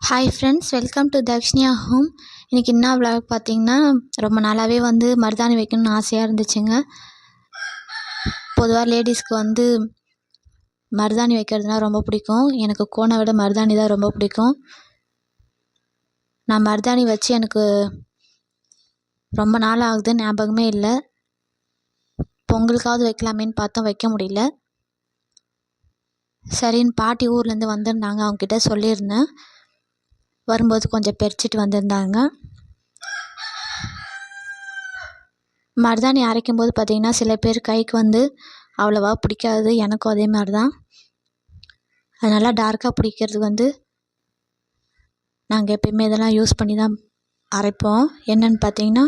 Hi friends, welcome to Dakshinya home. இன்றைக்கி என்ன vlog பார்த்தீங்கன்னா, ரொம்ப நாளாகவே மருதாணி வைக்கணும்னு ஆசையாக இருந்துச்சுங்க. பொதுவாக லேடிஸ்க்கு மருதாணி வைக்கிறதுனா ரொம்ப பிடிக்கும். எனக்கு கோனை விட மருதாணி தான் ரொம்ப பிடிக்கும். நான் மருதாணி வச்சு எனக்கு ரொம்ப நாள் ஆகுது, ஞாபகமே இல்லை. பொங்கலுக்காவது வைக்கலாமேன்னு பார்த்தோம், வைக்க முடியல. சரின்னு பாட்டி ஊர்லேருந்து வந்திருந்தாங்க, அவங்கக்கிட்ட சொல்லியிருந்தேன். வரும்போது கொஞ்சம் பறிச்சிட்டு வந்திருந்தாங்க. மருதாணி அரைக்கும் போது பார்த்திங்கன்னா, சில பேர் கைக்கு அவ்வளோவா பிடிக்காது. எனக்கும் அதே மாதிரி தான். அதனால் டார்க்காக பிடிக்கிறதுக்கு நாங்கள் எப்பயுமே இதெல்லாம் யூஸ் பண்ணி தான் அரைப்போம். என்னென்னு பார்த்திங்கன்னா,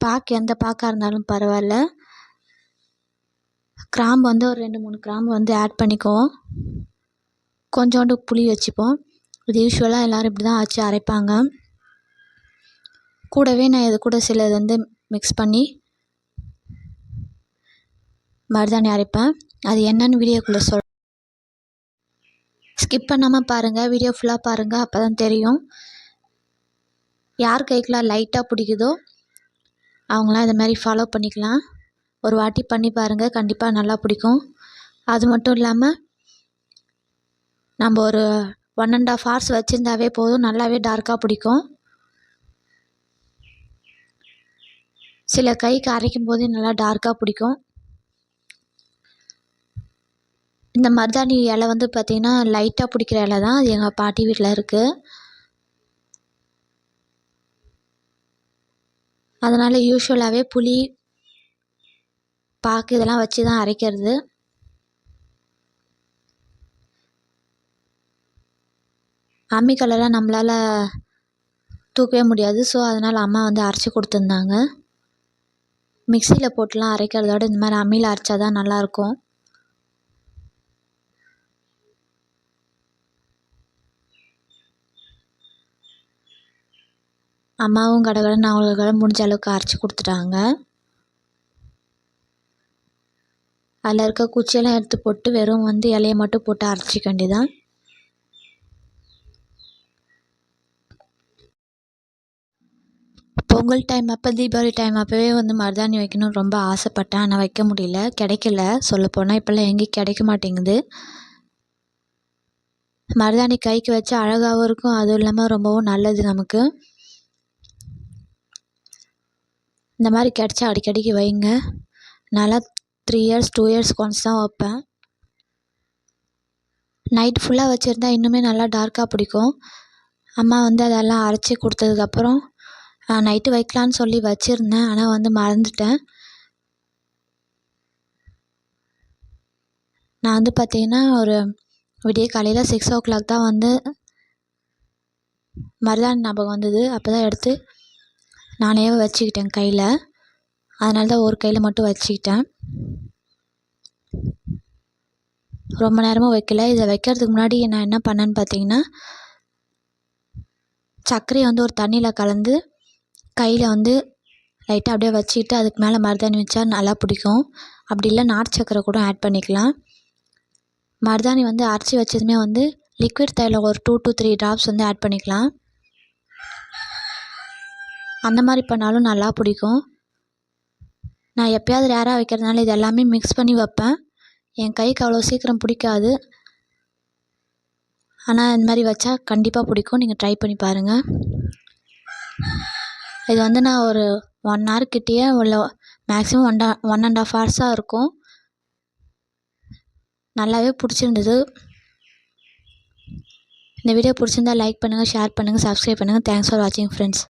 பாக்கு எந்த பாக்காக இருந்தாலும் பரவாயில்ல. கிராம்பு ஒரு 2-3 கிராம்பு ஆட் பண்ணிக்குவோம். கொஞ்சோண்டு புளி வச்சுப்போம். இது யூஸ்வலாக எல்லோரும் இப்படி தான் வச்சு அரைப்பாங்க. கூடவே நான் இது கூட சிலது மிக்ஸ் பண்ணி மருதாணி அரைப்பேன். அது என்னென்னு வீடியோக்குள்ளே ஸ்கிப் பண்ணாமல் பாருங்கள், வீடியோ ஃபுல்லாக பாருங்கள், அப்போ தான் தெரியும். யார் கைக்கெலாம் லைட்டாக பிடிக்குதோ அவங்களாம் இதை மாதிரி ஃபாலோ பண்ணிக்கலாம். ஒரு வாட்டி பண்ணி பாருங்கள், கண்டிப்பாக நல்லா பிடிக்கும். அது மட்டும் இல்லாமல் நம்ம ஒரு 1.5 hours வச்சுருந்தாவே போதும், நல்லாவே டார்க்காக பிடிக்கும். சில கைக்கு அரைக்கும் போதே நல்லா டார்க்காக பிடிக்கும். இந்த மருதாணி இலை பார்த்திங்கன்னா லைட்டாக பிடிக்கிற இலை தான். அது எங்கள் பாட்டி வீட்டில் இருக்குது. அதனால் யூஸ்வலாகவே புளி, பாக்கு இதெல்லாம் வச்சு தான் அரைக்கிறது. அம்மிக்கல்லெல்லாம் நம்மளால் தூக்கவே முடியாது. ஸோ அதனால் அம்மா அரைச்சி கொடுத்துருந்தாங்க. மிக்சியில் போட்டுலாம் அரைக்கிறதோட இந்த மாதிரி அம்மியில் அரைச்சா தான் நல்லாயிருக்கும். அம்மாவும் கடகடன்னு அவங்களுக்கு முடிஞ்ச அளவுக்கு அரைச்சி கொடுத்துட்டாங்க. அதில் இருக்க குச்சியெல்லாம் எடுத்து போட்டு வெறும் இலையை மட்டும் போட்டு அரைச்சிக்க வேண்டியதான். பொங்கல் டைம் அப்போ, தீபாவளி டைம் அப்போவே மருதாணி வைக்கணும்னு ரொம்ப ஆசைப்பட்டேன். ஆனால் வைக்க முடியல, கிடைக்கல. சொல்லப்போனால் இப்போல்லாம் எங்கேயும் கிடைக்க மாட்டேங்குது. மருதாணி கைக்கு வச்சு அழகாகவும் இருக்கும், அதுவும் இல்லாமல் ரொம்பவும் நல்லது நமக்கு. இந்த மாதிரி கிடச்சா அடிக்கடிக்கு வைங்க. நல்லா 3 years 2 years ஒன்ஸ் தான் வைப்பேன். நைட் ஃபுல்லாக வச்சுருந்தா இன்னுமே நல்லா டார்க்காக பிடிக்கும். அம்மா அதெல்லாம் அரைச்சி கொடுத்ததுக்கப்புறம் நைட்டு வைக்கலான்னு சொல்லி வச்சுருந்தேன். ஆனால் மறந்துட்டேன். நான் பார்த்திங்கன்னா ஒரு விடிய காலையில் 6 o'clock தான் மருதாணி ஞாபகம் வந்தது. அப்போ தான் எடுத்து நானே வச்சுக்கிட்டேன் கையில். அதனால தான் ஒரு கையில் மட்டும் வச்சுக்கிட்டேன். ரொம்ப நேரமும் வைக்கல. இதை வைக்கிறதுக்கு முன்னாடி நான் என்ன பண்ணேன்னு பார்த்தீங்கன்னா, சர்க்கரையை ஒரு தண்ணியில் கலந்து கையில் லைட்டாக அப்படியே வச்சுக்கிட்டு அதுக்கு மேலே மருதாணி வச்சா நல்லா பிடிக்கும். அப்படி இல்லை நாட்டு சர்க்கரை கூட ஆட் பண்ணிக்கலாம். மருதாணி அரைச்சி வச்சதுமே லிக்விட் தைலம் ஒரு 2 to 3 drops ஆட் பண்ணிக்கலாம். அந்த மாதிரி பண்ணாலும் நல்லா பிடிக்கும். நான் எப்போயாவது ரேராக வைக்கிறதுனால இது எல்லாமே மிக்ஸ் பண்ணி வைப்பேன். என் கைக்கு அவ்வளோ சீக்கிரம் பிடிக்காது. ஆனால் இந்த மாதிரி வச்சா கண்டிப்பாக பிடிக்கும். நீங்கள் ட்ரை பண்ணி பாருங்கள். இது நான் ஒரு 1 hour கிட்டேயே உள்ள மேக்ஸிமம் 1.5 hours இருக்கும். நல்லாவே பிடிச்சிருந்தது. இந்த வீடியோ பிடிச்சிருந்தா லைக் பண்ணுங்கள், ஷேர் பண்ணுங்கள், சப்ஸ்கிரைப் பண்ணுங்கள். தேங்க்ஸ் ஃபார் வாட்சிங் ஃப்ரெண்ட்ஸ்.